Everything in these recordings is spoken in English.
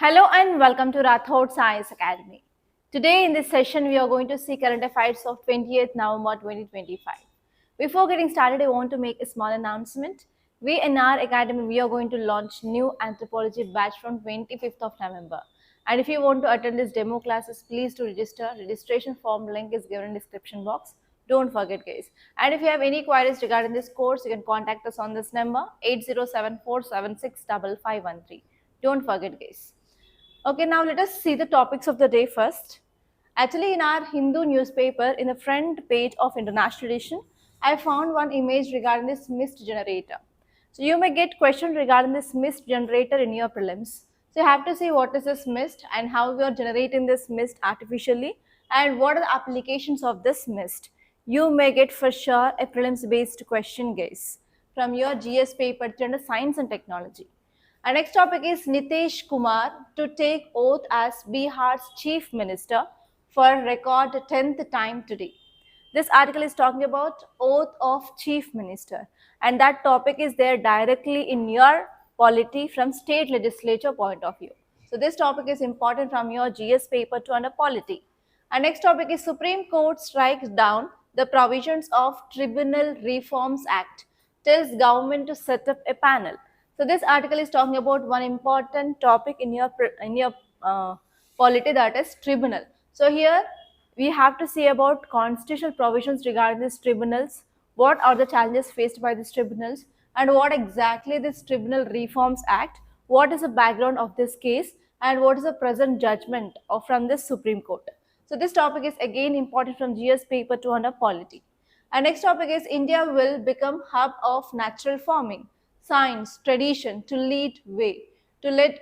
Hello and welcome to Rathod Science Academy. Today in this session we are going to see current affairs of 20th November 2025. Before getting started, I want to make a small announcement. We in our academy we are going to launch new anthropology batch from 25th of November. And if you want to attend this demo classes, please do register. Registration form link is given in description box. Don't forget guys. And if you have any queries regarding this course, you can contact us on this number 8074765513. Don't forget guys. Okay, now let us see the topics of the day first. Actually, in our Hindu newspaper, in the front page of International Edition, I found one image regarding this mist generator. So you may get questions regarding this mist generator in your prelims. So you have to see what is this mist and how we are generating this mist artificially and what are the applications of this mist. You may get for sure a prelims based question guys from your GS paper under Science and Technology. Our next topic is Nitish Kumar to take oath as Bihar's Chief Minister for record 10th time today. This article is talking about oath of Chief Minister, and that topic is there directly in your polity from state legislature point of view. So this topic is important from your GS paper to under polity. Our next topic is Supreme Court strikes down the provisions of Tribunal Reforms Act, tells government to set up a panel. So this article is talking about one important topic in your polity, that is tribunal. So here we have to see about constitutional provisions regarding these tribunals, what are the challenges faced by these tribunals, and what exactly this Tribunal Reforms Act, what is the background of this case, and what is the present judgment from this Supreme Court. So this topic is again important from GS paper 200 polity. Our next topic is India will become hub of natural farming, science, tradition to lead way. To lead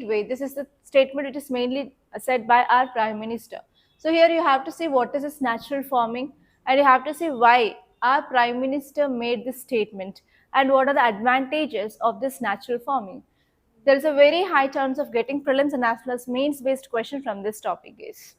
way. This is the statement which is mainly said by our Prime Minister. So here you have to see what is this natural farming, and you have to see why our Prime Minister made this statement and what are the advantages of this natural farming. There is a very high chance of getting prelims and as well as mains based question from this topic guys.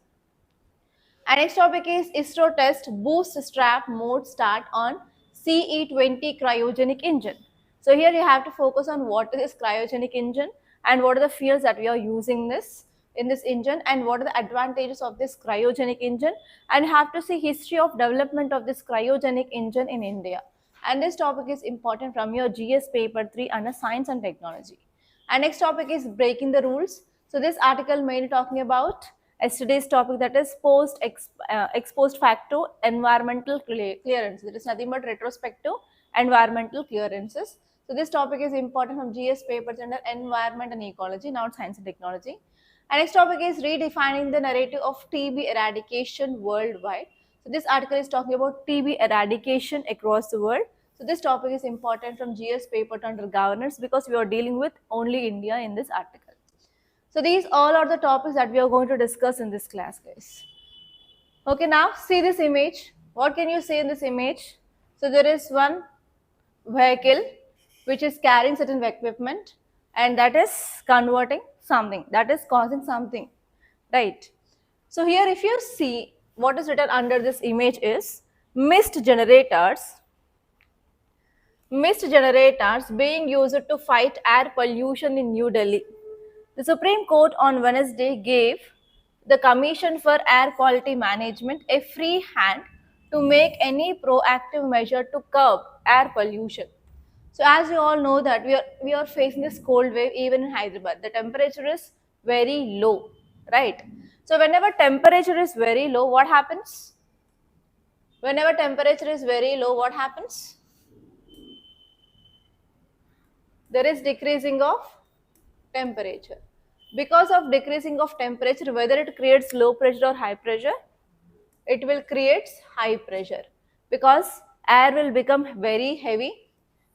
Our next topic is ISRO test boost strap mode start on CE-20 cryogenic engine. So here you have to focus on what is this cryogenic engine and what are the fields that we are using this in this engine and what are the advantages of this cryogenic engine, and you have to see history of development of this cryogenic engine in India. And this topic is important from your GS paper 3 under Science and Technology. Our next topic is breaking the rules. So this article mainly talking about yesterday's topic, that is ex post facto environmental clearance. It is nothing but retrospective environmental clearances. So this topic is important from GS papers under environment and ecology, now Science and Technology. And next topic is redefining the narrative of TB eradication worldwide. So this article is talking about TB eradication across the world. So this topic is important from GS paper under governance because we are dealing with only India in this article. So these all are the topics that we are going to discuss in this class guys. Okay, now see this image. What can you see in this image? So there is one vehicle which is carrying certain equipment and that is converting something, that is causing something, right? So here if you see what is written under this image is mist generators being used to fight air pollution in New Delhi. The Supreme Court on Wednesday gave the Commission for Air Quality Management a free hand to make any proactive measure to curb air pollution. So as you all know that we are facing this cold wave even in Hyderabad. The temperature is very low, right? So whenever temperature is very low, what happens? Whenever temperature is very low, what happens? There is decreasing of temperature. Because of decreasing of temperature, whether it creates low pressure or high pressure, it will create high pressure because air will become very heavy.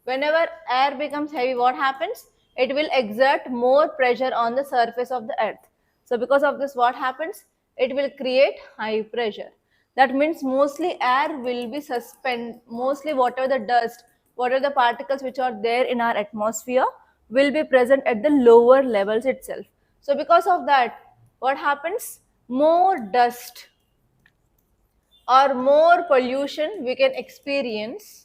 Whenever air becomes heavy, what happens? It will exert more pressure on the surface of the earth. So because of this, what happens? It will create high pressure. That means mostly air will be suspended, mostly whatever the dust, whatever the particles which are there in our atmosphere will be present at the lower levels itself. So because of that, what happens? More dust or more pollution we can experience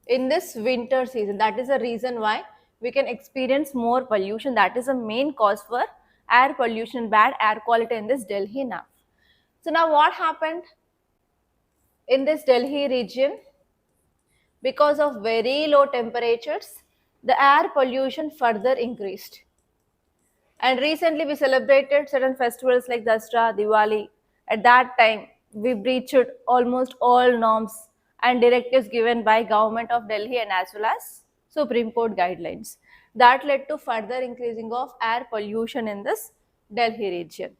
in this winter season. That is the reason why we can experience more pollution. That is the main cause for air pollution, bad air quality in this Delhi now. So now what happened in this Delhi region? Because of very low temperatures, the air pollution further increased. And recently we celebrated certain festivals like Dasra, Diwali. At that time, we breached almost all norms and directives given by government of Delhi and as well as Supreme Court guidelines. That led to further increasing of air pollution in this Delhi region.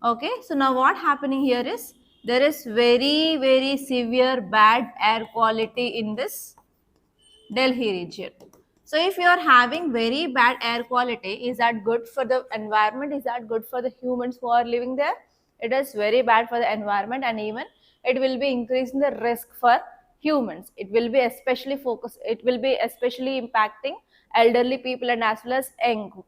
Okay, so now what happening here is there is very severe bad air quality in this Delhi region. So if you are having very bad air quality, is that good for the environment? Is that good for the humans who are living there? It is very bad for the environment, and even it will be increasing the risk for humans. It will be especially impacting elderly people and as well as young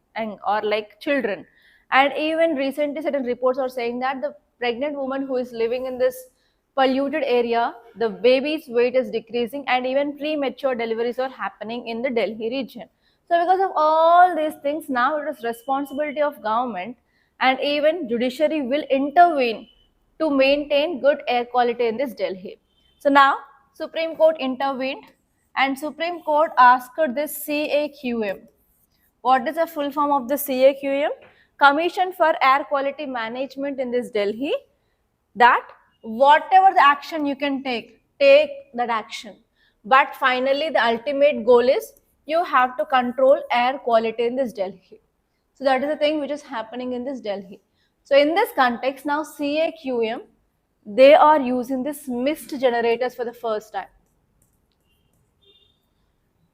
or like children. And even recently certain reports are saying that the pregnant woman who is living in this polluted area, the baby's weight is decreasing, and even premature deliveries are happening in the Delhi region. So because of all these things, now it is responsibility of government and even judiciary will intervene to maintain good air quality in this Delhi. So now Supreme Court intervened and Supreme Court asked this CAQM. What is the full form of the CAQM? Commission for Air Quality Management in this Delhi, that whatever the action you can take that action. But finally, the ultimate goal is you have to control air quality in this Delhi. So that is the thing which is happening in this Delhi. So in this context, now CAQM, they are using this mist generators for the first time.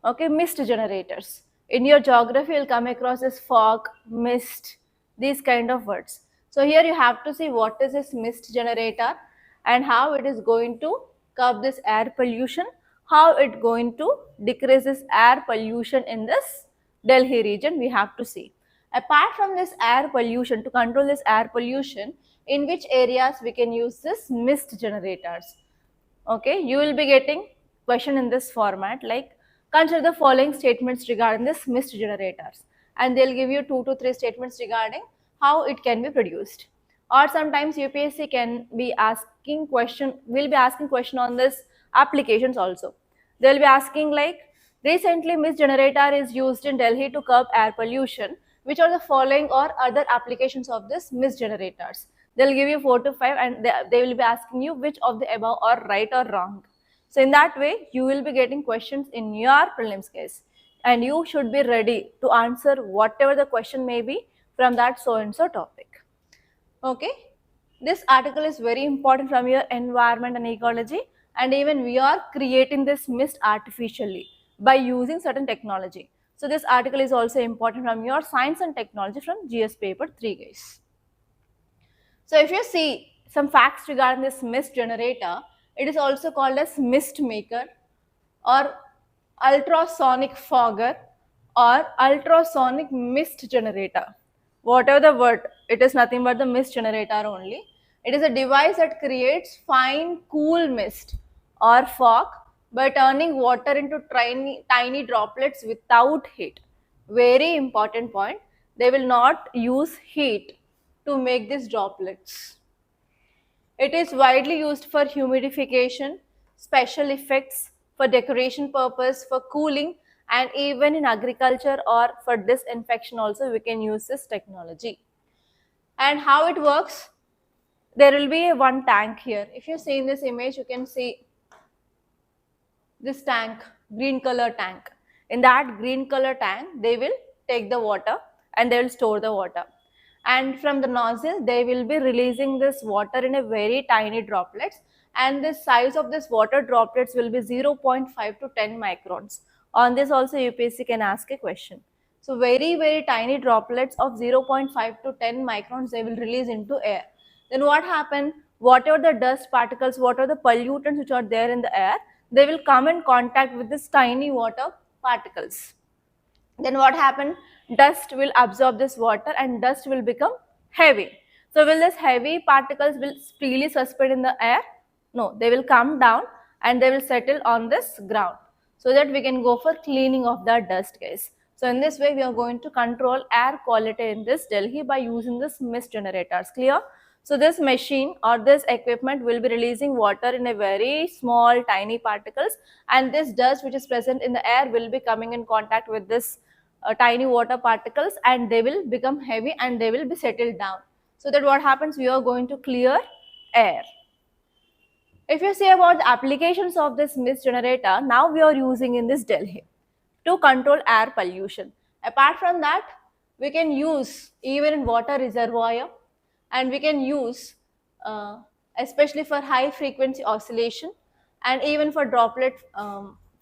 Okay, mist generators. In your geography, you'll come across this fog, mist, these kind of words. So here you have to see what is this mist generator and how it is going to curb this air pollution, how it going to decrease this air pollution in this Delhi region, we have to see. Apart from this air pollution, to control this air pollution, in which areas we can use this mist generators? Okay, you will be getting question in this format like consider the following statements regarding this mist generators, and they'll give you 2 to 3 statements regarding how it can be produced. Or sometimes UPSC can be asking question, will be asking question on this applications also. They'll be asking like, recently mist generator is used in Delhi to curb air pollution. Which are the following or other applications of this mist generators? They'll give you 4 to 5 and they will be asking you which of the above are right or wrong. So in that way, you will be getting questions in your prelims case and you should be ready to answer whatever the question may be from that so and so topic. Okay, this article is very important from your environment and ecology, and even we are creating this mist artificially by using certain technology. So this article is also important from your science and technology from GS paper 3 guys. So if you see some facts regarding this mist generator, it is also called as mist maker or ultrasonic fogger or ultrasonic mist generator. Whatever the word, it is nothing but the mist generator only. It is a device that creates fine cool mist or fog by turning water into tiny droplets without heat. Very important point, they will not use heat to make these droplets. It is widely used for humidification, special effects, for decoration purpose, for cooling, and even in agriculture or for disinfection also we can use this technology. And how it works, there will be one tank here. If you see in this image, you can see this tank, green color tank. In that green color tank, they will take the water and they will store the water. And from the nozzle, they will be releasing this water in a very tiny droplets, and the size of this water droplets will be 0.5 to 10 microns. On this also UPSC can ask a question. So very tiny droplets of 0.5 to 10 microns they will release into air. Then what happen? Whatever the dust particles, what are the pollutants which are there in the air, they will come in contact with this tiny water particles. Then what happen? Dust will absorb this water and dust will become heavy. So will this heavy particles will freely suspend in the air? No, they will come down and they will settle on this ground so that we can go for cleaning of the dust guys. So in this way, we are going to control air quality in this Delhi by using this mist generators. Clear? So this machine or this equipment will be releasing water in a very small tiny particles, and this dust which is present in the air will be coming in contact with this tiny water particles, and they will become heavy and they will be settled down. So that what happens, we are going to clear air. If you say about the applications of this mist generator, now we are using in this Delhi to control air pollution. Apart from that, we can use even in water reservoir, and we can use especially for high frequency oscillation, and even for droplet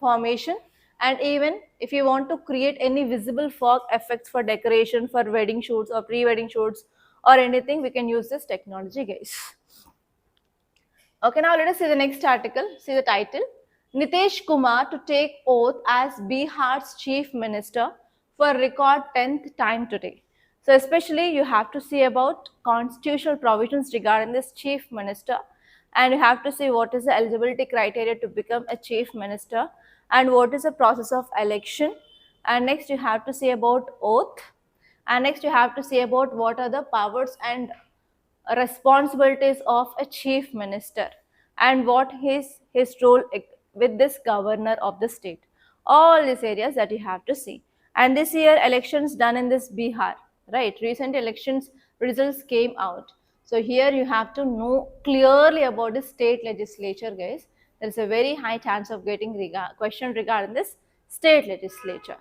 formation, and even if you want to create any visible fog effects for decoration for wedding shoots or pre-wedding shoots or anything, we can use this technology, guys. Okay, now let us see the next article. See the title. Nitish Kumar to take oath as Bihar's chief minister for record 10th time today. So especially you have to see about constitutional provisions regarding this chief minister, and you have to see what is the eligibility criteria to become a chief minister, and what is the process of election, and next you have to see about oath, and next you have to see about what are the powers and responsibilities of a chief minister, and what is his role with this governor of the state. All these areas that you have to see. And this year elections done in this Bihar, right? Recent elections results came out. So here you have to know clearly about the state legislature, guys. There is a very high chance of getting question regarding this state legislature.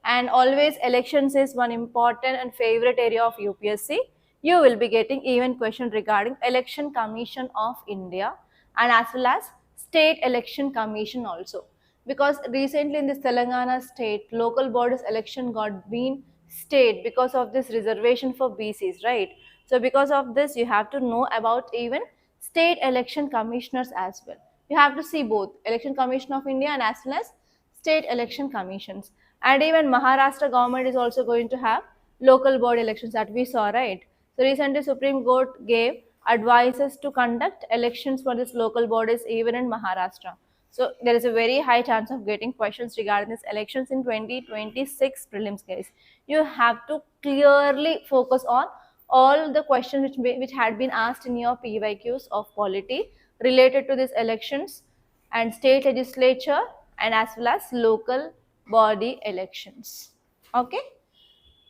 And always elections is one important and favorite area of UPSC. You will be getting even question regarding Election Commission of India, and as well as State Election Commission also. Because recently in this Telangana state, local bodies election got been stayed because of this reservation for BCs, right? So because of this, you have to know about even state election commissioners as well. You have to see both Election Commission of India and as well as state election commissions. And even Maharashtra government is also going to have local board elections that we saw, right? So recently Supreme Court gave advices to conduct elections for these local bodies even in Maharashtra. So there is a very high chance of getting questions regarding these elections in 2026 prelims, guys. You have to clearly focus on all the questions which had been asked in your PYQs of polity related to these elections and state legislature, and as well as local body elections. Okay.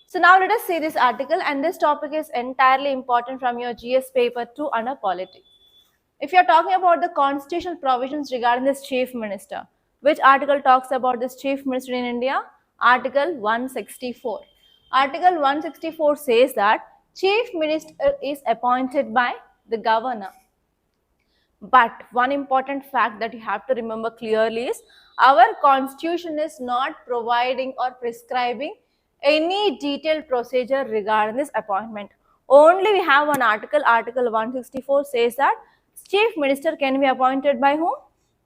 So now let us see this article, and this topic is entirely important from your GS paper 2 under polity. If you are talking about the constitutional provisions regarding this chief minister, which article talks about this chief minister in India? Article 164. Article 164 says that chief minister is appointed by the governor. But one important fact that you have to remember clearly is our constitution is not providing or prescribing any detailed procedure regarding this appointment. Only we have one article, Article 164 says that chief minister can be appointed by whom?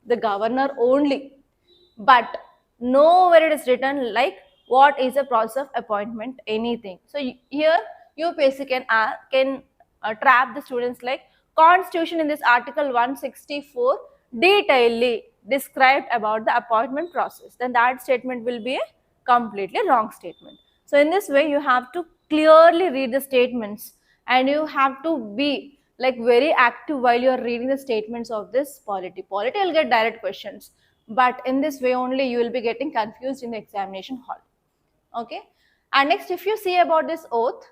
The governor only. But nowhere it is written like what is the process of appointment, anything. So here UPSC can trap the students like Constitution in this Article 164 detailedly described about the appointment process. Then that statement will be a completely wrong statement. So in this way, you have to clearly read the statements, and you have to be like very active while you are reading the statements of this polity. Polity will get direct questions, but in this way only you will be getting confused in the examination hall. Okay. And next, if you see about this oath,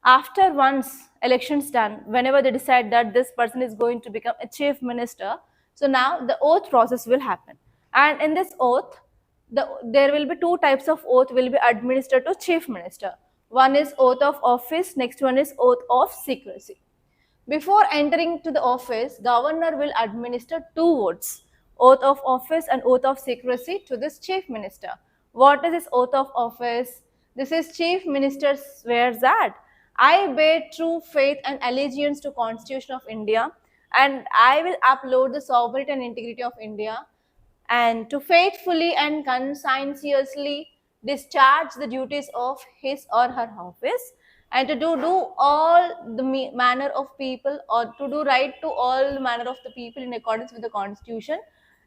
after once elections done, whenever they decide that this person is going to become a chief minister, so now the oath process will happen. And in this oath, there will be two types of oath will be administered to chief minister. One is oath of office, next one is oath of secrecy. Before entering to the office, governor will administer two oaths, oath of office and oath of secrecy, to this chief minister. What is this oath of office? This is chief minister swears that I bear true faith and allegiance to Constitution of India, and I will uphold the sovereignty and integrity of India, and to faithfully and conscientiously discharge the duties of his or her office, and to do all the manner of people, or to do right to all manner of the people in accordance with the Constitution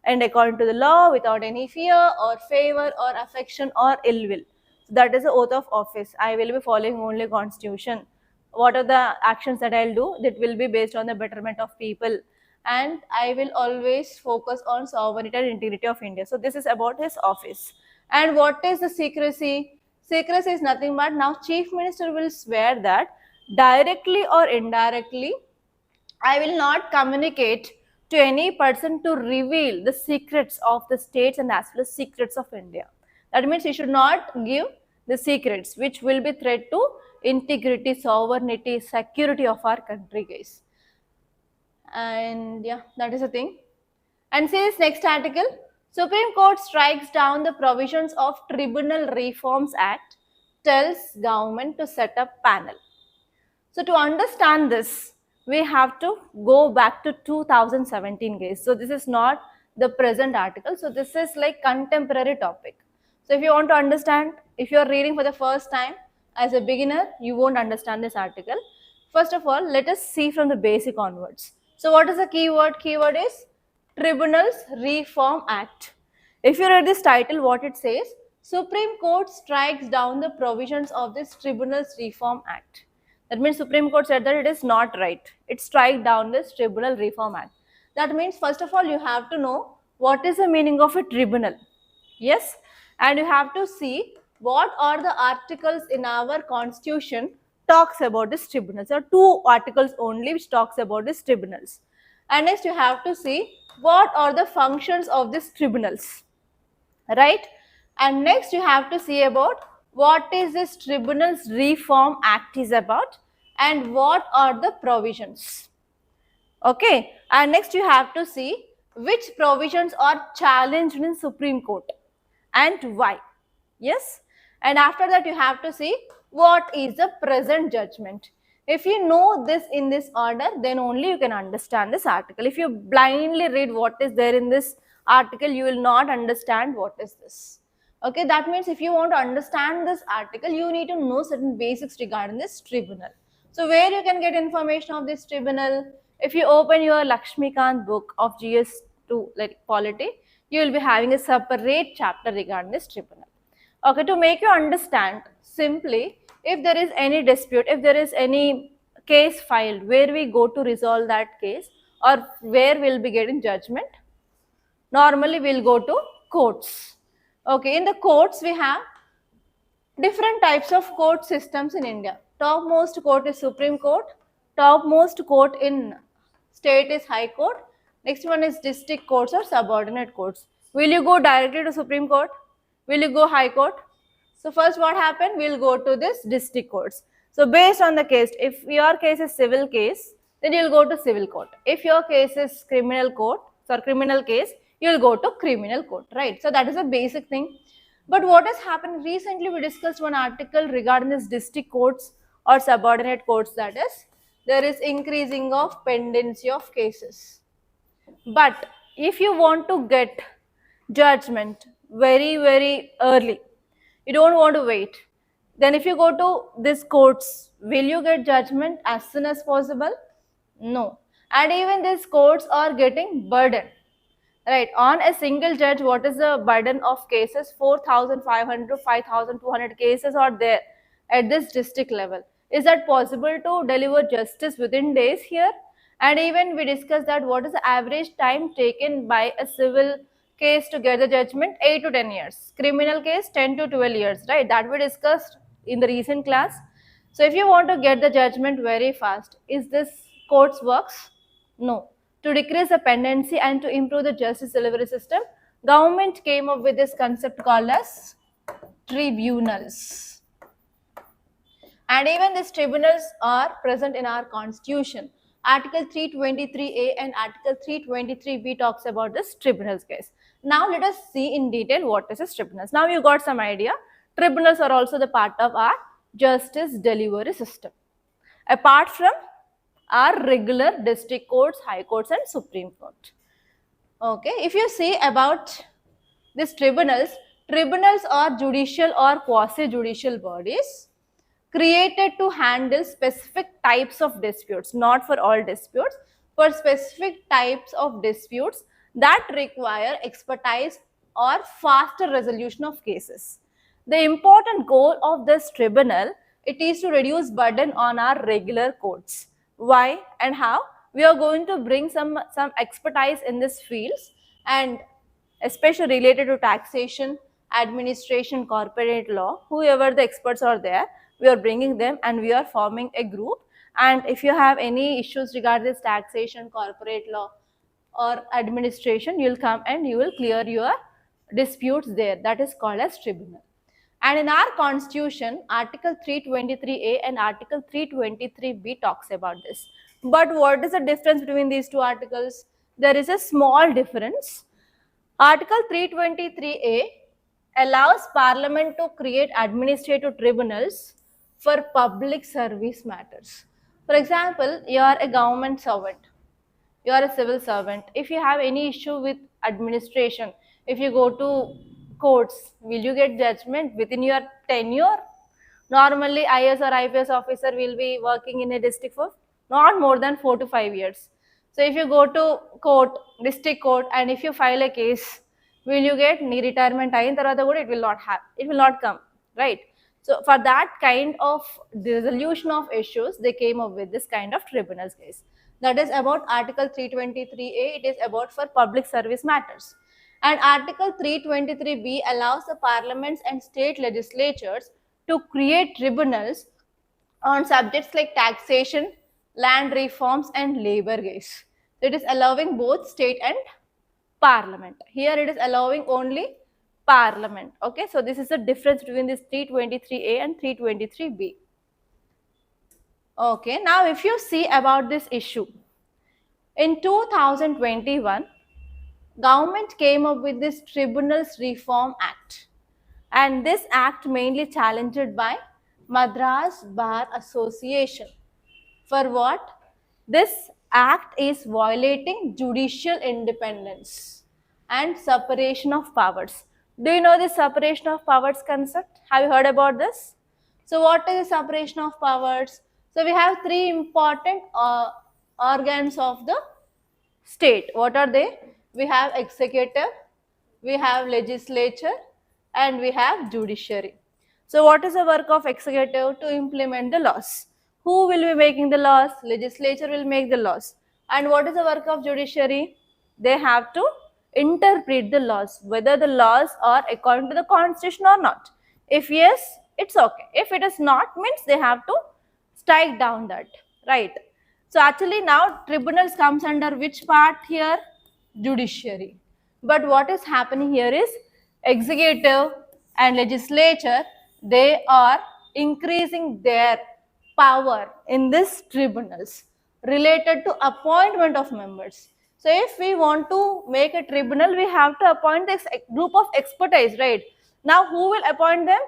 and according to the law, without any fear or favor or affection or ill will. That is the oath of office. I will be following only constitution. What are the actions that I'll do? That will be based on the betterment of people, and I will always focus on sovereignty and integrity of India. So this is about his office. And what is the secrecy? Secrecy is nothing but now Chief Minister will swear that directly or indirectly I will not communicate to any person to reveal the secrets of the states and as well as secrets of India. That means he should not give the secrets which will be threat to integrity, sovereignty, security of our country, guys. And yeah, that is the thing. And see this next article. Supreme Court strikes down the provisions of Tribunal Reforms Act, tells government to set up panel. So to understand this, we have to go back to 2017, guys. So this is not the present article. So this is like contemporary topic. So if you want to understand, if you are reading for the first time as a beginner, you won't understand this article. First of all, let us see from the basic onwards. So what is the keyword? Keyword is Tribunals Reform Act. If you read this title, what it says, Supreme Court strikes down the provisions of this Tribunals Reform Act. That means Supreme Court said that it is not right. It strike down this Tribunal Reform Act. That means first of all you have to know what is the meaning of a tribunal. Yes, and you have to see what are the articles in our constitution talks about this tribunals. There are two articles only which talks about this tribunals. And next you have to see what are the functions of these tribunals, right? And next you have to see about what is this Tribunals Reform Act is about and what are the provisions. Okay, and next you have to see which provisions are challenged in Supreme Court and why. Yes, and after that you have to see what is the present judgment. If you know this in this order, then only you can understand this article. If you blindly read what is there in this article, you will not understand what is this. Okay, that means if you want to understand this article, you need to know certain basics regarding this tribunal. So where you can get information of this tribunal? If you open your Lakshmikant book of GS2 like polity, you will be having a separate chapter regarding this tribunal. Okay, to make you understand simply, if there is any dispute, if there is any case filed, where we go to resolve that case or where we'll be getting judgment, normally we'll go to courts. Okay, in the courts we have different types of court systems in India. Topmost court is Supreme Court, topmost court in state is High Court, next one is district courts or subordinate courts. Will you go directly to Supreme Court? Will you go High Court? So first what happened? We'll go to this district courts. So based on the case, if your case is civil case, then you'll go to civil court. If your case is criminal court, criminal case, you'll go to criminal court, right? So that is a basic thing. But what has happened recently, we discussed one article regarding this district courts or subordinate courts, that is, there is increasing of pendency of cases. But if you want to get judgment very early, you don't want to wait, then if you go to these courts, will you get judgment as soon as possible? No. And even these courts are getting burdened. Right, on a single judge, what is the burden of cases? 4,500 to 5,200 cases are there at this district level. Is that possible to deliver justice within days here? And even we discussed that what is the average time taken by a civil case to get the judgment? 8 to 10 years. Criminal case 10 to 12 years, right? That we discussed in the recent class. So if you want to get the judgment very fast, is this courts works? No. To decrease the pendency and to improve the justice delivery system, government came up with this concept called as tribunals. And even these tribunals are present in our constitution. Article 323A and Article 323B talks about this tribunals case. Now let us see in detail what is this tribunals. Now you got some idea. Tribunals are also the part of our justice delivery system. Apart from are regular district courts, high courts and Supreme Court. Okay, if you see about these tribunals, tribunals are judicial or quasi-judicial bodies created to handle specific types of disputes, not for all disputes, for specific types of disputes that require expertise or faster resolution of cases. The important goal of this tribunal, it is to reduce burden on our regular courts. Why and how? We are going to bring some expertise in this fields, and especially related to taxation, administration, corporate law, whoever the experts are there, we are bringing them and we are forming a group. And if you have any issues regarding this taxation, corporate law or administration, you will come and you will clear your disputes there. That is called as tribunal. And in our constitution, Article 323A and Article 323B talks about this. But what is the difference between these two articles? There is a small difference. Article 323A allows Parliament to create administrative tribunals for public service matters. For example, you are a government servant, you are a civil servant. If you have any issue with administration, if you go to courts, will you get judgment within your tenure? Normally, IS or IPS officer will be working in a district for not more than 4 to 5 years. So if you go to court, district court, and if you file a case, will you get retirement ayin tarvata kuda it will not come, right? So for that kind of resolution of issues, they came up with this kind of tribunals case. That is about Article 323A. It is about for public service matters. And Article 323B allows the parliaments and state legislatures to create tribunals on subjects like taxation, land reforms, and labor case. It is allowing both state and parliament. Here it is allowing only parliament. Okay, so this is the difference between this 323A and 323B. Okay, now if you see about this issue, in 2021, government came up with this Tribunals Reform Act, and this act mainly challenged by Madras Bar Association. For what? This act is violating judicial independence and separation of powers. Do you know the separation of powers concept? Have you heard about this? So what is the separation of powers? So we have three important organs of the state. What are they? We have executive, we have legislature, and we have judiciary. So what is the work of executive? To implement the laws. Who will be making the laws? Legislature will make the laws. And what is the work of judiciary? They have to interpret the laws, whether the laws are according to the constitution or not. If yes, it's okay. If it is not, means they have to strike down that, right? So actually now tribunals comes under which part here? Judiciary. But what is happening here is executive and legislature, they are increasing their power in these tribunals related to appointment of members. So if we want to make a tribunal, we have to appoint this group of expertise, right? Now who will appoint them?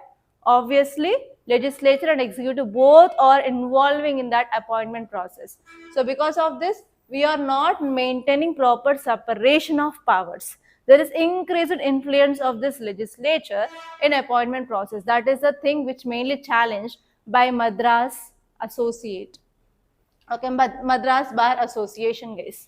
Obviously, legislature and executive both are involving in that appointment process. So because of this, we are not maintaining proper separation of powers. There is increased influence of this legislature in appointment process. That is the thing which mainly challenged by Madras Associate. Okay, Madras Bar Association guys.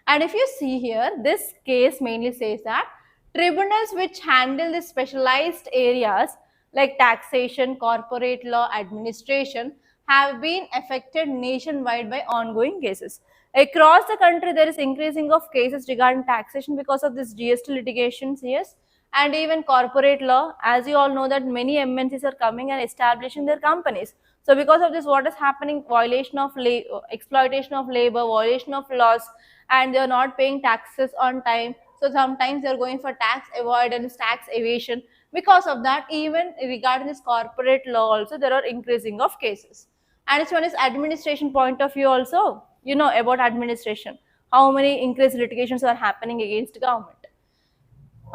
And if you see here, this case mainly says that tribunals which handle the specialized areas like taxation, corporate law, administration have been affected nationwide by ongoing cases. Across the country, there is increasing of cases regarding taxation because of this GST litigations, yes, and even corporate law. As you all know that many MNCs are coming and establishing their companies. So because of this, what is happening? Violation of exploitation of labor, violation of laws, and they are not paying taxes on time. So sometimes they are going for tax avoidance, tax evasion. Because of that, even regarding this corporate law also, there are increasing of cases. And this one is administration point of view also. You know about administration. How many increased litigations are happening against government.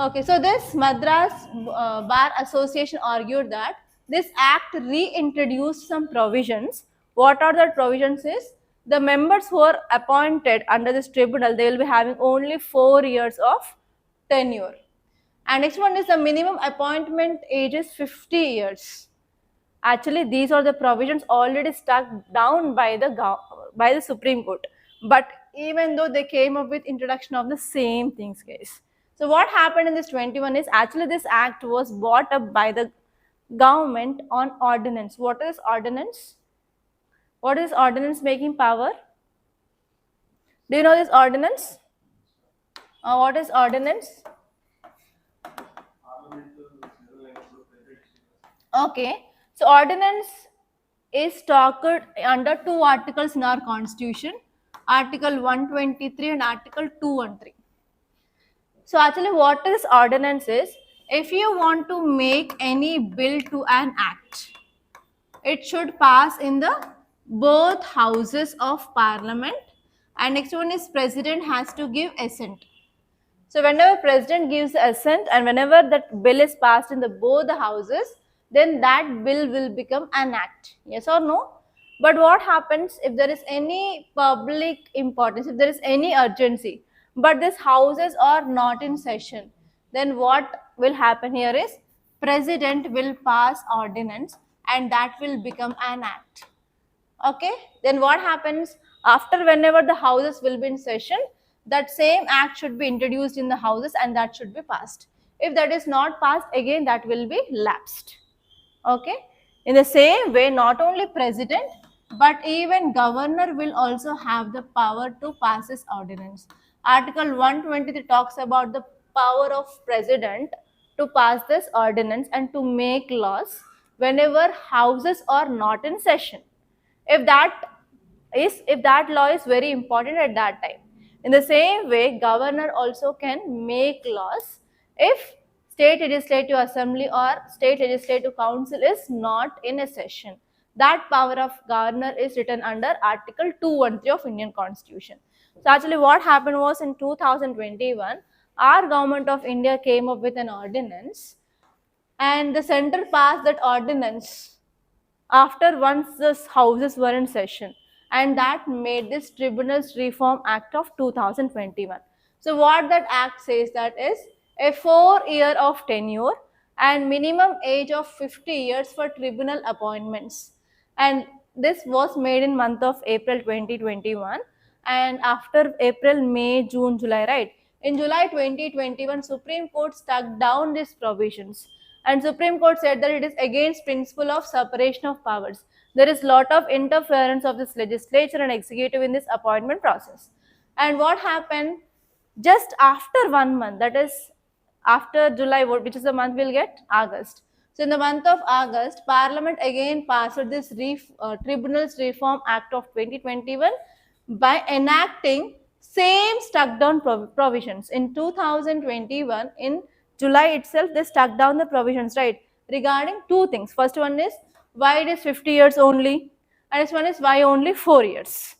Okay, so this Madras Bar Association argued that this act reintroduced some provisions. What are the provisions is? The members who are appointed under this tribunal, they will be having only 4 years of tenure. And next one is the minimum appointment age is 50 years. Actually, these are the provisions already stuck down by the Supreme Court. But even though they came up with introduction of the same things, guys. So what happened in this 21 is actually this act was brought up by the government on ordinance. What is ordinance? What is ordinance making power? Do you know this ordinance? What is ordinance? Okay, so ordinance is talked under two articles in our constitution, Article 123 and Article 213. So actually what is ordinance is, if you want to make any bill to an act, it should pass in the both houses of parliament, and next one is president has to give assent. So whenever president gives assent and whenever that bill is passed in the both the houses, then that bill will become an act. Yes or no? But what happens if there is any public importance, if there is any urgency, but these houses are not in session, then what will happen here is president will pass ordinance and that will become an act. Okay, then what happens after, whenever the houses will be in session, that same act should be introduced in the houses and that should be passed. If that is not passed, again that will be lapsed. Okay, in the same way, not only president but even governor will also have the power to pass this ordinance. Article 123 talks about the power of president to pass this ordinance and to make laws whenever houses are not in session. If that law is very important at that time. In the same way, governor also can make laws if state legislative assembly or state legislative council is not in a session. That power of governor is written under Article 213 of Indian Constitution. So actually what happened was, in 2021, our government of India came up with an ordinance and the center passed that ordinance after once the houses were in session, and that made this Tribunals Reform Act of 2021. So what that act says, that is a 4-year of tenure and minimum age of 50 years for tribunal appointments, and this was made in month of April 2021, and after April, May, June, July, right? In July 2021, Supreme Court struck down these provisions, and Supreme Court said that it is against principle of separation of powers. There is lot of interference of this legislature and executive in this appointment process. And what happened just after 1 month, that is after July, which is the month we'll get? August. So in the month of August, Parliament again passed this Tribunals Reform Act of 2021 by enacting same struck down provisions. In 2021, in July itself, they struck down the provisions, right, regarding two things. First one is why it is 50 years only, and this one is why only 4 years.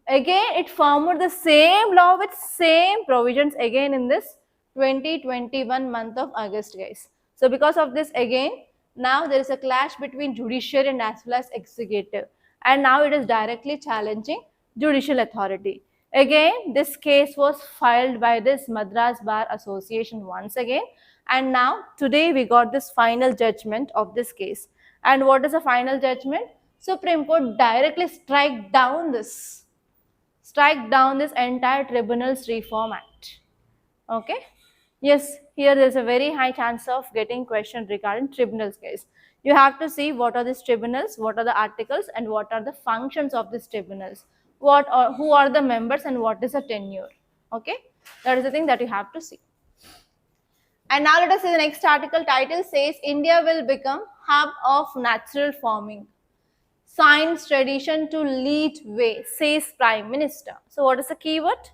Again, it formed the same law with same provisions again in this 2021 month of August, guys. So because of this, again, now there is a clash between judiciary and as well as executive, and now it is directly challenging judicial authority. Again, this case was filed by this Madras Bar Association once again, and now today we got this final judgment of this case. And what is the final judgment? Supreme Court directly strike down this entire Tribunals Reform Act. Okay. Yes, here there is a very high chance of getting questioned regarding tribunals case. You have to see what are these tribunals, what are the articles, and what are the functions of these tribunals. Who are the members and what is the tenure. Okay, that is the thing that you have to see. And now let us see the next article. Title says India will become hub of natural farming. Science tradition to lead way, says Prime Minister. So what is the keyword?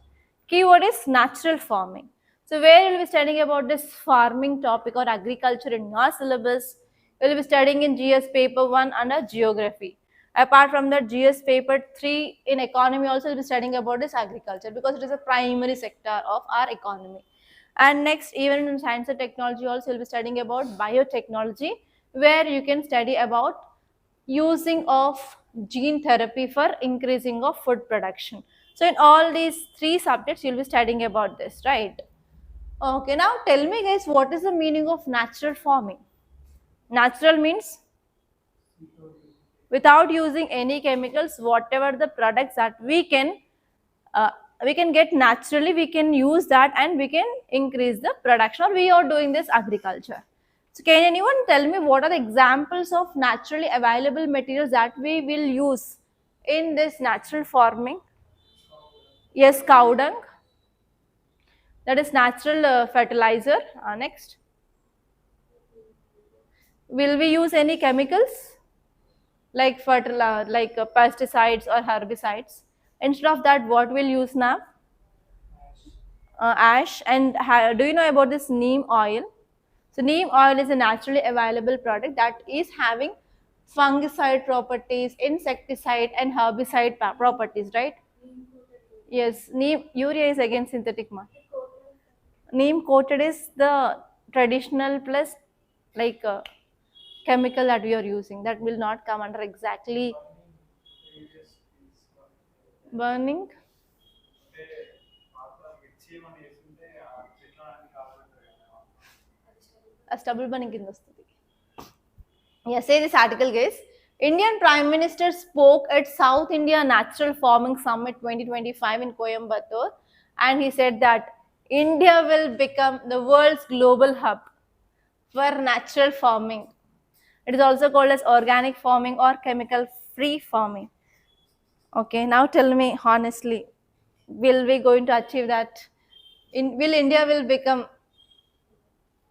Keyword is natural farming. So where you will be studying about this farming topic or agriculture in your syllabus? You will be studying in GS paper 1 under geography. Apart from that, GS paper 3 in economy also will be studying about this agriculture, because it is a primary sector of our economy. And next, even in science and technology also you will be studying about biotechnology, where you can study about using of gene therapy for increasing of food production. So in all these 3 subjects you will be studying about this, right? Okay, now tell me guys, what is the meaning of natural farming? Natural means without using any chemicals, whatever the products that we can get naturally, we can use that and we can increase the production, or we are doing this agriculture. So can anyone tell me what are the examples of naturally available materials that we will use in this natural farming? Yes, cow dung. That is natural fertilizer. Next. Will we use any chemicals like pesticides or herbicides? Instead of that, what we'll use now? Ash. And do you know about this neem oil? So neem oil is a naturally available product that is having fungicide properties, insecticide and herbicide properties, right? Yes, neem urea is again synthetic one. Neem coated is the traditional plus like chemical that we are using that will not come under exactly burning. A stubble burning కింద వస్తుంది. Yes, say this article, guys. Indian Prime Minister spoke at South India Natural Farming Summit 2025 in Coimbatore, and he said that India will become the world's global hub for natural farming. It is also called as organic farming or chemical-free farming. Okay, now tell me honestly, will we going to achieve that? Will India will become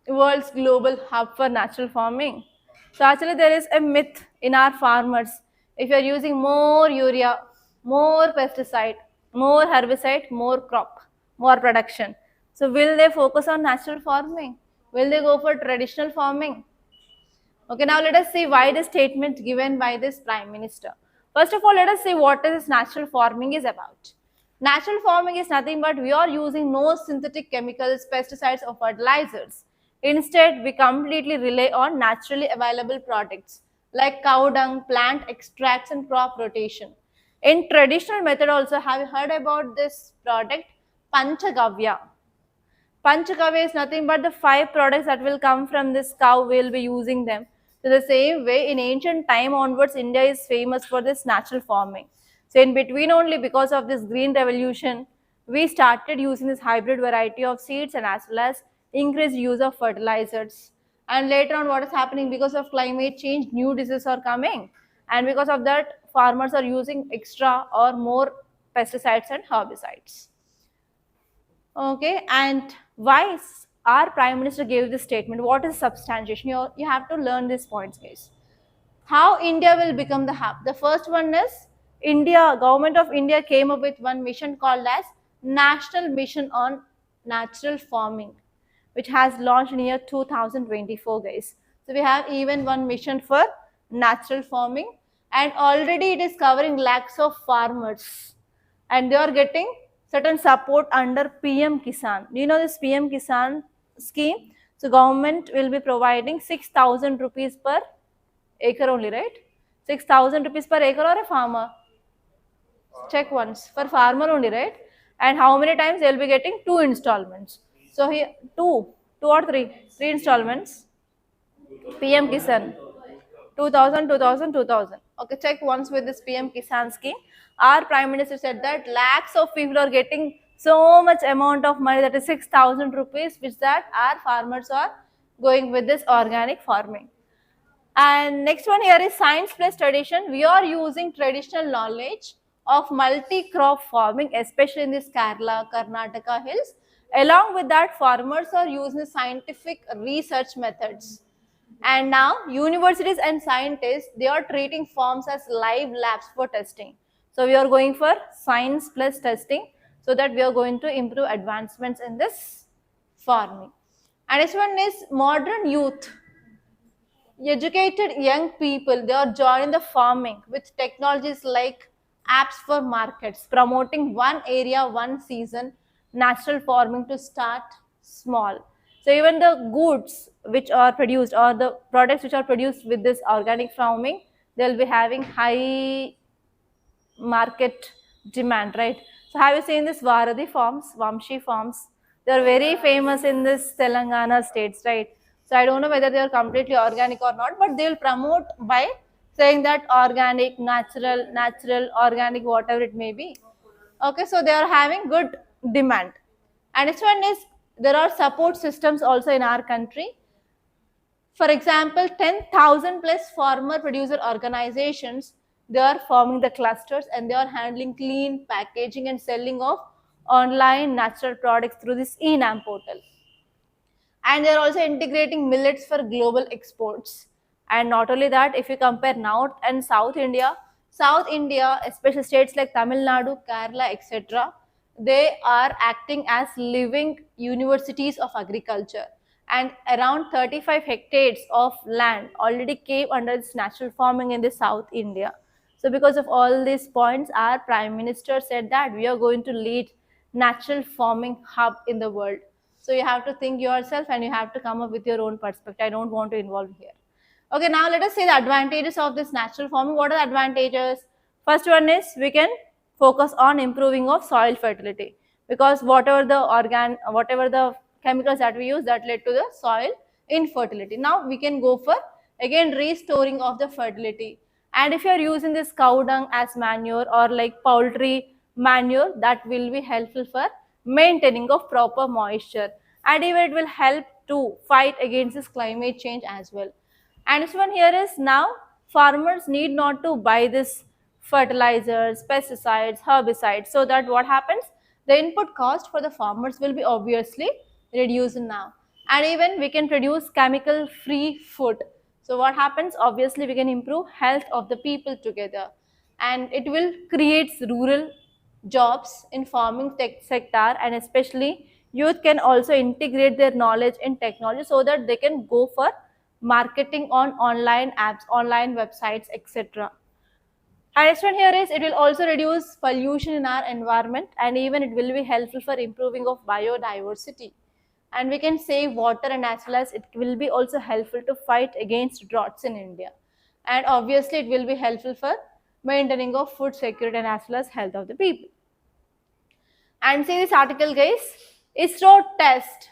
world's global hub for natural farming? So actually there is a myth in our farmers. If you are using more urea, more pesticide, more herbicide, more crop, more production. So will they focus on natural farming? Will they go for traditional farming? Okay, now let us see why the statement given by this Prime Minister. First of all, let us see what this natural farming is about. Natural farming is nothing but we are using no synthetic chemicals, pesticides or fertilizers. Instead, we completely rely on naturally available products like cow dung, plant extracts and crop rotation. In traditional method also, have you heard about this product? Panchagavya. Panchagavya is nothing but the 5 products that will come from this cow, we will be using them. So the same way, in ancient time onwards, India is famous for this natural farming. So in between only because of this green revolution, we started using this hybrid variety of seeds and as well as increased use of fertilizers. And later on what is happening because of climate change, new diseases are coming. And because of that, farmers are using extra or more pesticides and herbicides. Okay, and why our Prime Minister gave this statement? What is substantiation? You have to learn these points, guys. How India will become the hub? The first one is Government of India came up with one mission called as National Mission on Natural Farming, which has launched in year 2024, guys. So we have even one mission for natural farming, and already it is covering lakhs of farmers, and they are getting certain support under PM Kisan. Do you know this PM Kisan scheme? So government will be providing 6,000 rupees per acre only, right? 6,000 rupees per acre or a farmer? Check once. For farmer only, right? And how many times they will be getting 2 installments. So here 2 or 3 installments. PM Kisan 2000, 2000, 2000. Okay, check once with this PM Kisan scheme. Our Prime Minister said that lakhs of people are getting so much amount of money, that is 6,000 rupees, which that our farmers are going with this organic farming. And next one here is science plus tradition. We are using traditional knowledge of multi-crop farming, especially in this Kerala, Karnataka hills. Along with that, farmers are using scientific research methods. And now universities and scientists, they are treating farms as live labs for testing. So we are going for science plus testing, so that we are going to improve advancements in this farming. And next one is modern youth. Educated young people, they are joining the farming with technologies like apps for markets, promoting one area, one season, natural farming to start small. So even the goods which are produced or the products which are produced with this organic farming, they will be having high market demand, right? So have you seen this Varadi farms, Vamshi farms? They are very famous in this Telangana states, right? So I don't know whether they are completely organic or not, but they will promote by saying that organic, natural, organic, whatever it may be. Okay, so they are having good demand. And next one is there are support systems also in our country. For example, 10,000 plus farmer producer organizations, they are forming the clusters and they are handling clean packaging and selling of online natural products through this e-nam portal. And they're also integrating millets for global exports. And not only that, if you compare North and South India, especially states like Tamil Nadu, Kerala, etc., they are acting as living universities of agriculture. And around 35 hectares of land already came under this natural farming in the South India. So because of all these points, our Prime Minister said that we are going to lead natural farming hub in the world. So you have to think yourself and you have to come up with your own perspective. I don't want to involve here. Okay, now let us see the advantages of this natural farming. What are the advantages? First one is we can focus on improving of soil fertility, because whatever the chemicals that we use, that led to the soil infertility. Now we can go for again restoring of the fertility. And if you are using this cow dung as manure or like poultry manure, that will be helpful for maintaining of proper moisture, and even it will help to fight against this climate change as well. And this one here is now farmers need not to buy this fertilizers, pesticides, herbicides, so that what happens, the input cost for the farmers will be obviously reduced now. And even we can produce chemical free food. So what happens, obviously we can improve health of the people together, and it will create rural jobs in farming tech sector, and especially youth can also integrate their knowledge in technology so that they can go for marketing on online apps, online websites, etc. And next one here is it will also reduce pollution in our environment, and even it will be helpful for improving of biodiversity. And we can save water, and as well as it will be also helpful to fight against droughts in India. And obviously it will be helpful for maintaining of food security and as well as health of the people. And see this article guys, ISRO test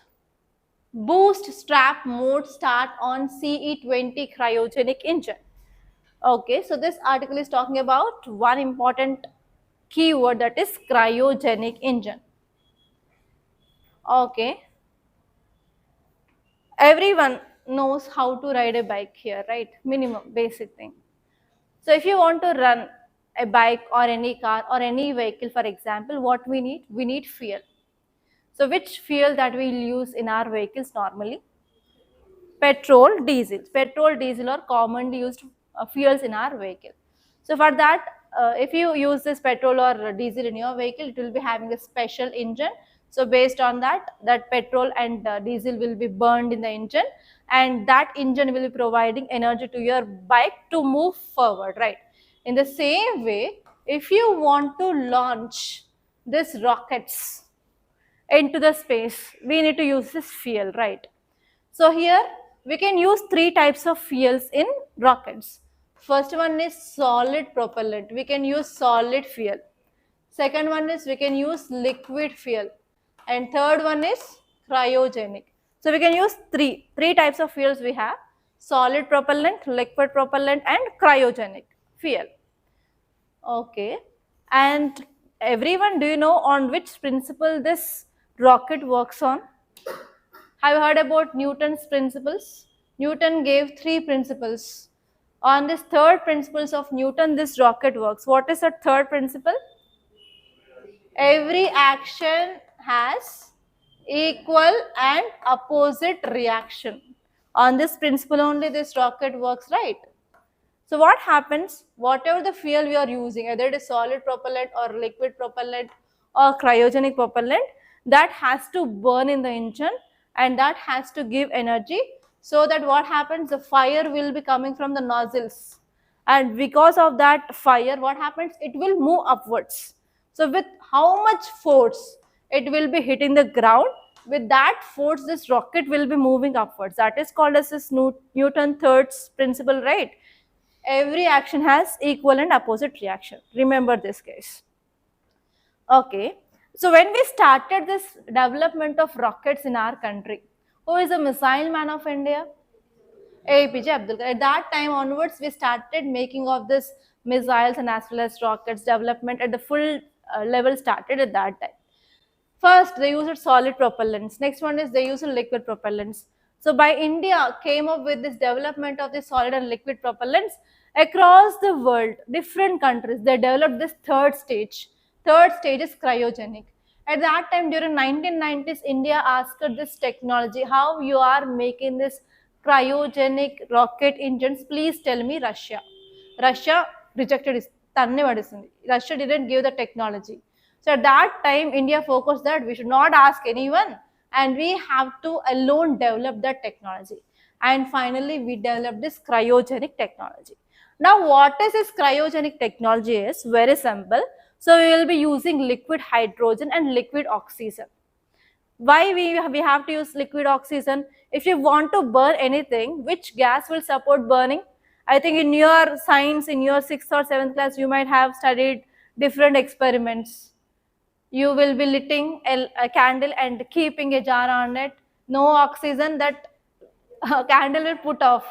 boost strap mode start on CE-20 cryogenic engine. Okay, so this article is talking about one important keyword, that is cryogenic engine. Okay, everyone knows how to ride a bike here, right? Minimum basic thing. So if you want to run a bike or any car or any vehicle, for example, what we need? We need fuel. So which fuel that we will use in our vehicles normally? Petrol, diesel. Petrol, diesel are commonly used fuels in our vehicle. So for that, if you use this petrol or diesel in your vehicle, it will be having a special engine. So based on that, that petrol and diesel will be burned in the engine, and that engine will be providing energy to your bike to move forward, right? In the same way, if you want to launch these rockets into the space, we need to use this fuel, right? So here we can use three types of fuels in rockets. First one is solid propellant. We can use solid fuel. Second one is we can use liquid fuel. And third one is cryogenic. So we can use three types of fuels we have: solid propellant, liquid propellant, and cryogenic fuel. Okay. And everyone, do you know on which principle this rocket works on? Have you heard about Newton's principles? Newton gave three principles. On this third principles of Newton, this rocket works. What is the third principle? Every action has equal and opposite reaction. On this principle only this rocket works, right? So what happens, whatever the fuel we are using, either it is solid propellant or liquid propellant or cryogenic propellant, that has to burn in the engine, and that has to give energy, so that what happens, the fire will be coming from the nozzles, and because of that fire, what happens, it will move upwards. So with how much force it will be hitting the ground, with that force this rocket will be moving upwards. That is called as this Newton third principle, right? Every action has equal and opposite reaction. Remember this case. Okay. So when we started this development of rockets in our country, who is the missile man of India? APJ Abdul Kalam. At that time onwards, we started making of this missiles and as well as rockets development at the full level started at that time. First, they used solid propellants. Next one is they used liquid propellants. So by India came up with this development of the solid and liquid propellants across the world, different countries, they developed this third stage. Third stage is cryogenic. At that time during 1990s, India asked this technology, how you are making this cryogenic rocket engines, please tell me. Russia rejected it. Russia didn't give the technology. So at that time, India focused that we should not ask anyone and we have to alone develop that technology. And finally, we developed this cryogenic technology. Now, what is this cryogenic technology is very simple. So we will be using liquid hydrogen and liquid oxygen. Why we have to use liquid oxygen? If you want to burn anything, which gas will support burning? I think in your science, in your 6th or 7th class, you might have studied different experiments. You will be lighting a candle and keeping a jar on it. No oxygen, that candle will put off.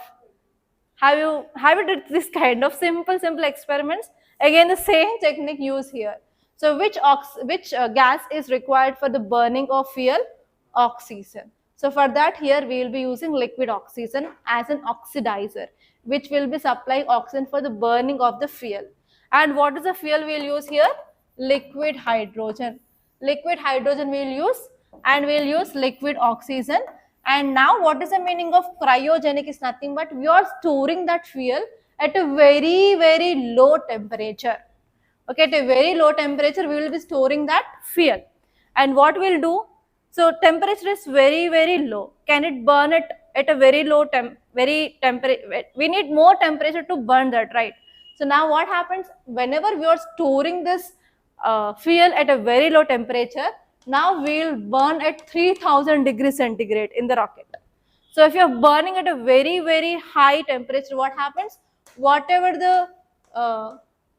Have you did this kind of simple experiments? Again, the same technique used here. So which gas is required for the burning of fuel? Oxygen. So for that, here we will be using liquid oxygen as an oxidizer, which will be supplying oxygen for the burning of the fuel. And what is the fuel we will use here? Liquid hydrogen. Liquid hydrogen we will use, and we will use liquid oxygen. And now what is the meaning of cryogenic is nothing but we are storing that fuel at a very low temperature. Okay, at a very low temperature we will be storing that fuel. And what we'll do, so temperature is very low. Can it burn it at a very low temperature? We need more temperature to burn that, right? So now what happens, whenever we are storing this fuel at a very low temperature, now we will burn at 3000 degrees centigrade in the rocket. So if you are burning at a very high temperature, what happens? Whatever the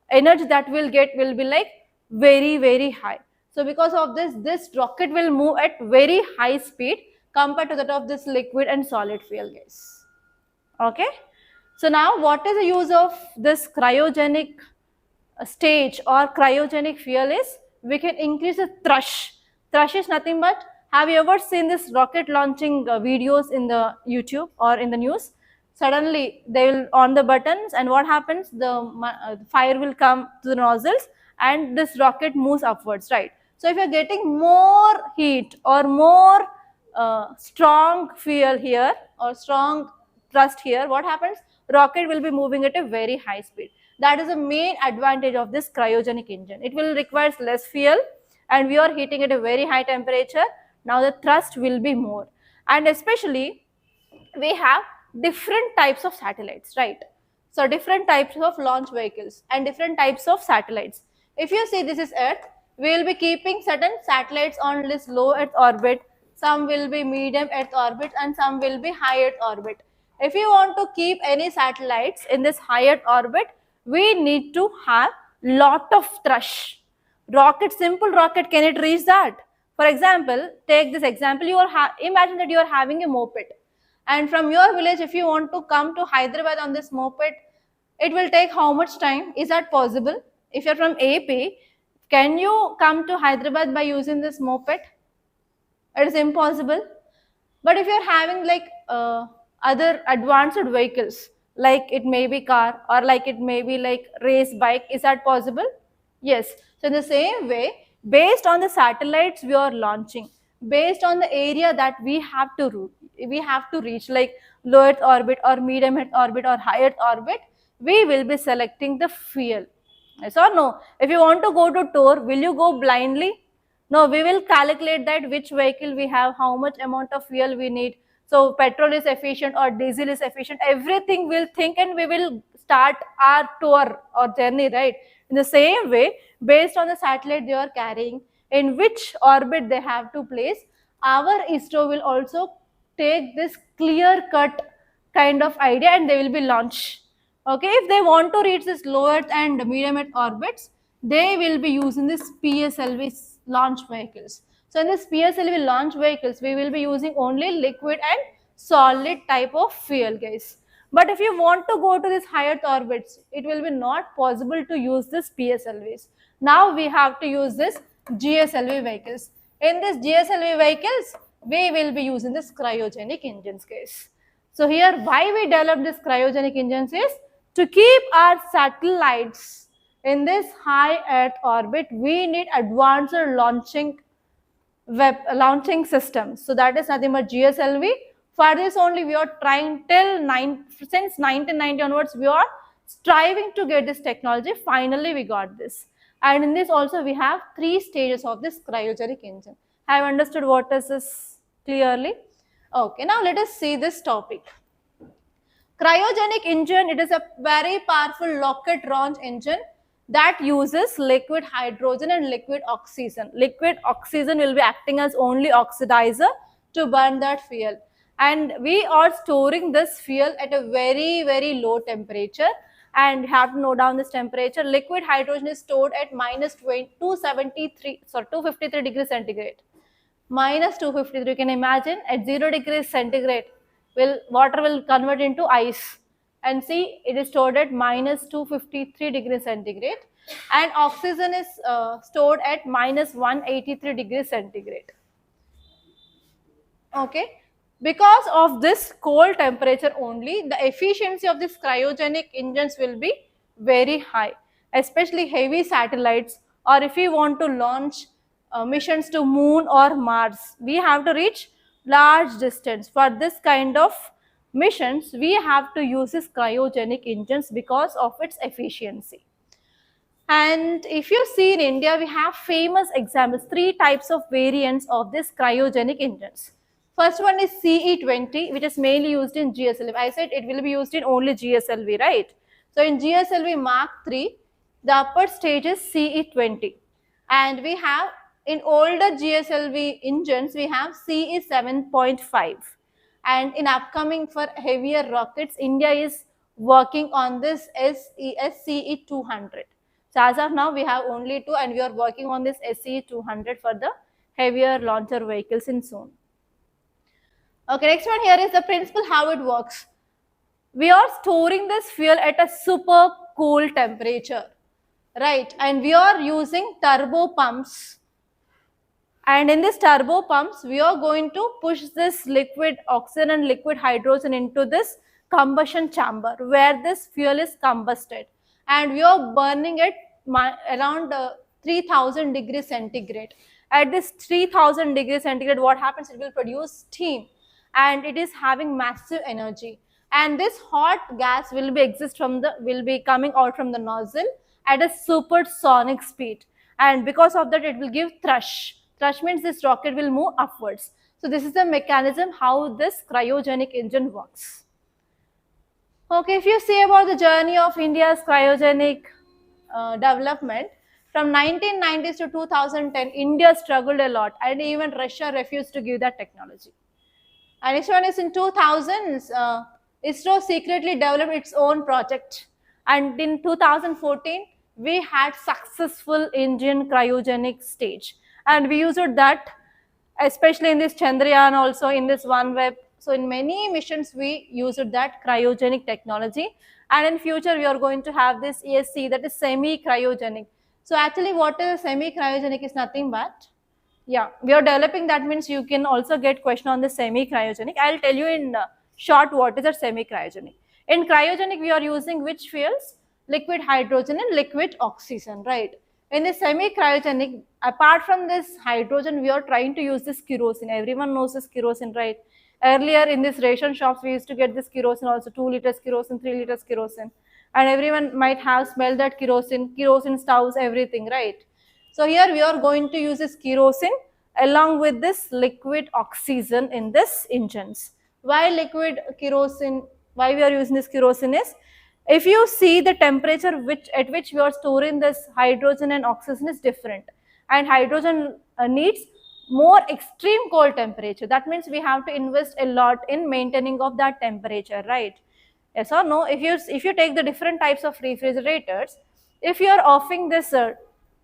energy that we'll get will be like very high. So because of this rocket will move at very high speed compared to that of this liquid and solid fuel gas. Okay. So now what is the use of this cryogenic stage or cryogenic fuel is? We can increase the thrush. Thrush is nothing but, have you ever seen this rocket launching videos in the YouTube or in the news? Suddenly they will on the buttons, and what happens? The fire will come to the nozzles and this rocket moves upwards, right? So if you are getting more heat or more strong fuel here or strong thrust here, what happens? Rocket will be moving at a very high speed. That is the main advantage of this cryogenic engine. It will require less fuel and we are heating at a very high temperature. Now the thrust will be more. And especially we have different types of satellites, right? So different types of launch vehicles and different types of satellites. If you see this is Earth, we will be keeping certain satellites on this low Earth orbit. Some will be medium Earth orbit and some will be high Earth orbit. If you want to keep any satellites in this high Earth orbit, we need to have lot of thrust. Rocket, simple rocket, can it reach that? For example, take this example, imagine that you are having a moped, and from your village if you want to come to Hyderabad on this moped, it will take how much time? Is that possible? If you are from AP, can you come to Hyderabad by using this moped? It is impossible. But if you are having like other advanced vehicles, like it may be car or like it may be like race bike, is that possible? Yes. So in the same way, based on the satellites we are launching, based on the area that we have to reach, like low Earth orbit or medium Earth orbit or high Earth orbit, we will be selecting the fuel. Yes or no? If you want to go to tour, will you go blindly? No, we will calculate that which vehicle we have, how much amount of fuel we need. So petrol is efficient or diesel is efficient. Everything we'll think and we will start our tour or journey, right? In the same way, based on the satellite they are carrying, in which orbit they have to place, our ISRO will also take this clear-cut kind of idea and they will be launched. Okay, if they want to reach this low Earth and medium Earth orbits, they will be using this PSLV launch vehicles. So in this PSLV launch vehicles, we will be using only liquid and solid type of fuel, guys. But if you want to go to this higher orbits, it will be not possible to use this PSLVs. Now we have to use this GSLV vehicles. In this GSLV vehicles, we will be using this cryogenic engines, guys. So here, why we developed this cryogenic engines is to keep our satellites in this high Earth orbit. We need advanced launching systems. So that is nothing but GSLV. For this only we are trying since 1990 onwards, we are striving to get this technology. Finally we got this. And in this also we have 3 stages of this cryogenic engine. Have understood what is this clearly? Okay, now let us see this topic. Cryogenic engine, it is a very powerful rocket launch engine that uses liquid hydrogen and liquid oxygen. Liquid oxygen will be acting as only oxidizer to burn that fuel. And we are storing this fuel at a very, very low temperature. And you have to note down this temperature. Liquid hydrogen is stored at minus 253 degrees centigrade. Minus 253, you can imagine at 0 degrees centigrade, water will convert into ice, and see it is stored at minus 253 degrees centigrade, and oxygen is stored at minus 183 degrees centigrade. Okay, because of this cold temperature only, the efficiency of this cryogenic engines will be very high, especially heavy satellites, or if you want to launch missions to Moon or Mars, we have to reach large distance. For this kind of missions, we have to use this cryogenic engines because of its efficiency. And if you see in India, we have famous examples, 3 types of variants of this cryogenic engines. First one is CE20, which is mainly used in GSLV. I said it will be used in only GSLV, right? So in GSLV Mark III, the upper stage is CE20. And we have, in older GSLV engines, we have CE 7.5. And in upcoming for heavier rockets, India is working on this SCE 200. So as of now, we have only 2, and we are working on this SCE 200 for the heavier launcher vehicles in soon. Okay, next one here is the principle how it works. We are storing this fuel at a super cool temperature, right? And we are using turbo pumps. And in this turbo pumps, we are going to push this liquid oxygen and liquid hydrogen into this combustion chamber where this fuel is combusted. And we are burning it around 3000 degrees centigrade. At this 3000 degrees centigrade, what happens? It will produce steam, and it is having massive energy. And this hot gas will be coming out from the nozzle at a supersonic speed. And because of that, it will give thrush. Thrush means this rocket will move upwards. So this is the mechanism how this cryogenic engine works. Okay, if you see about the journey of India's cryogenic development, from 1990s to 2010, India struggled a lot, and even Russia refused to give that technology. And next one is in 2000s, ISRO secretly developed its own project, and in 2014, we had successful Indian cryogenic stage, and we used that especially in this Chandrayaan, also in this OneWeb. So in many missions, we used that cryogenic technology, and in future, we are going to have this ESC, that is semi-cryogenic. So actually, what is semi-cryogenic is nothing but, yeah, we are developing that, means you can also get question on the semi-cryogenic. I'll tell you in short what is a semi-cryogenic. In cryogenic, we are using which fuels? Liquid hydrogen and liquid oxygen, right? In the semi-cryogenic, apart from this hydrogen, we are trying to use this kerosene. Everyone knows this kerosene, right? Earlier in this ration shops, we used to get this kerosene also, 2 liters kerosene, 3 liters kerosene. And everyone might have smelled that kerosene stoves, everything, right? So here we are going to use this kerosene along with this liquid oxygen in this engines. Why liquid kerosene? Why we are using this kerosene is, if you see the temperature at which we are storing this hydrogen and oxygen is different, and hydrogen needs more extreme cold temperature. That means we have to invest a lot in maintaining of that temperature, right? Yes or no? If you take the different types of refrigerators, if you are offering this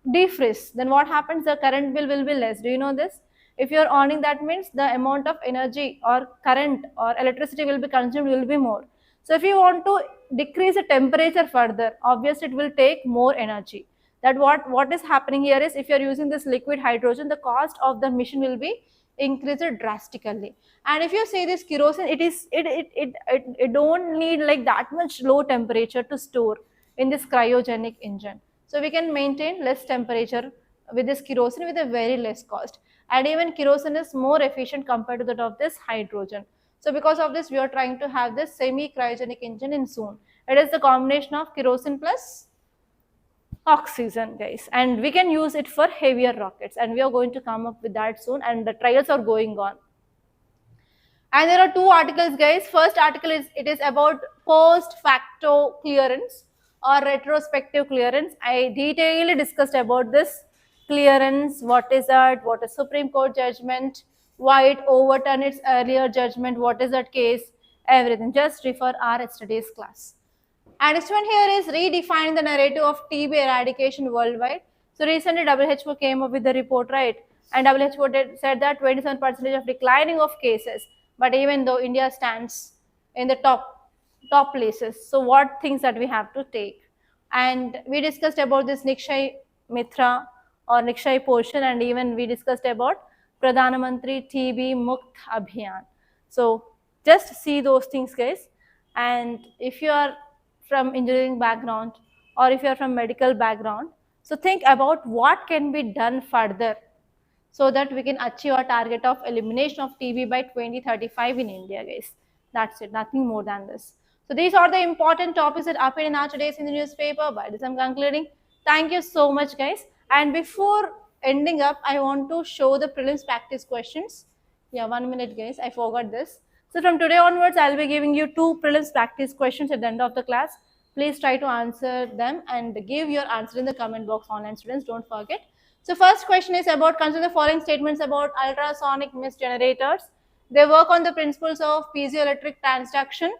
defreeze, then what happens? The current bill will be less. Do you know this? If you are owning, that means the amount of energy or current or electricity will be consumed will be more. So if you want to decrease the temperature further, obviously it will take more energy. That what is happening here is, if you are using this liquid hydrogen, the cost of the mission will be increased drastically. And if you see this kerosene, it don't need like that much low temperature to store in this cryogenic engine. So we can maintain less temperature with this kerosene with a very less cost. And even kerosene is more efficient compared to that of this hydrogen. So because of this, we are trying to have this semi-cryogenic engine in soon. It is the combination of kerosene plus oxygen, guys, and we can use it for heavier rockets, and we are going to come up with that soon, and the trials are going on. And there are two articles, guys. First article is, it is about post facto clearance or retrospective clearance. I detailedly discussed about this clearance, what is that, what is Supreme Court judgment, why it overturned its earlier judgment, what is that case, everything. Just refer our yesterday's class. And next one here is redefining the narrative of TB eradication worldwide. So recently WHO came up with the report, right? And WHO said that 27% of declining of cases. But even though India stands in the top places, so what things that we have to take? And we discussed about this Nikshay Mitra or Nikshay portion, and even we discussed about Pradhan Mantri TB Mukt Abhiyan. So just see those things, guys. And if you are from engineering background or if you are from medical background, so think about what can be done further so that we can achieve our target of elimination of TB by 2035 in India, guys. That's it, nothing more than this. So these are the important topics that appeared in our today's in the newspaper. By this I'm concluding. Thank you so much, guys. And before ending up, I want to show the prelims practice questions. Yeah, 1 minute, guys, I forgot this. So from today onwards, I'll be giving you 2 prelims practice questions at the end of the class. Please try to answer them and give your answer in the comment box, online students, don't forget. So first question is about, consider the following statements about ultrasonic mist generators. They work on the principles of piezoelectric transduction.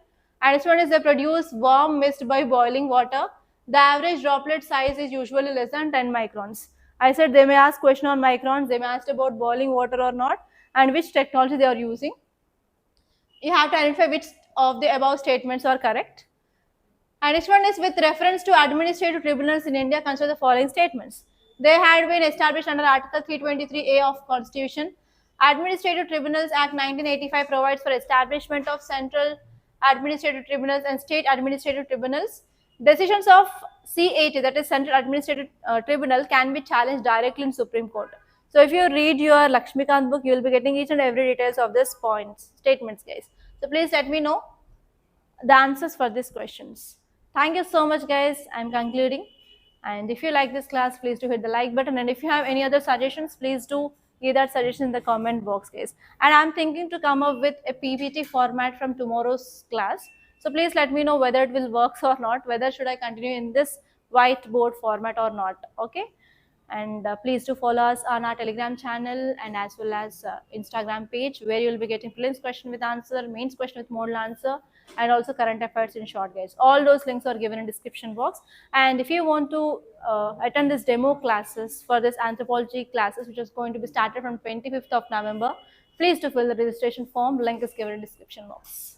And this one is, they produce warm mist by boiling water. The average droplet size is usually less than 10 microns. I said they may ask question on microns, they may ask about boiling water or not, and which technology they are using. You have to identify which of the above statements are correct. And next one is, with reference to administrative tribunals in India, consider the following statements. They had been established under Article 323A of Constitution. Administrative Tribunals Act 1985 provides for establishment of central administrative tribunals and state administrative tribunals. Decisions of CAT, that is Central Administrative Tribunal, can be challenged directly in Supreme Court. So if you read your Lakshmikant book, you will be getting each and every details of this points, statements, guys. So please let me know the answers for these questions. Thank you so much, guys. I'm concluding. And if you like this class, please do hit the like button. And if you have any other suggestions, please do give that suggestion in the comment box, guys. And I'm thinking to come up with a PPT format from tomorrow's class. So please let me know whether it will work or not, whether should I continue in this whiteboard format or not, okay? And please do follow us on our Telegram channel and as well as Instagram page, where you will be getting prelims question with answer, mains question with model answer, and also current affairs in short, guys. All those links are given in description box. And if you want to attend this demo classes for this anthropology classes, which is going to be started from 25th of November, please do fill the registration form. Link is given in description box.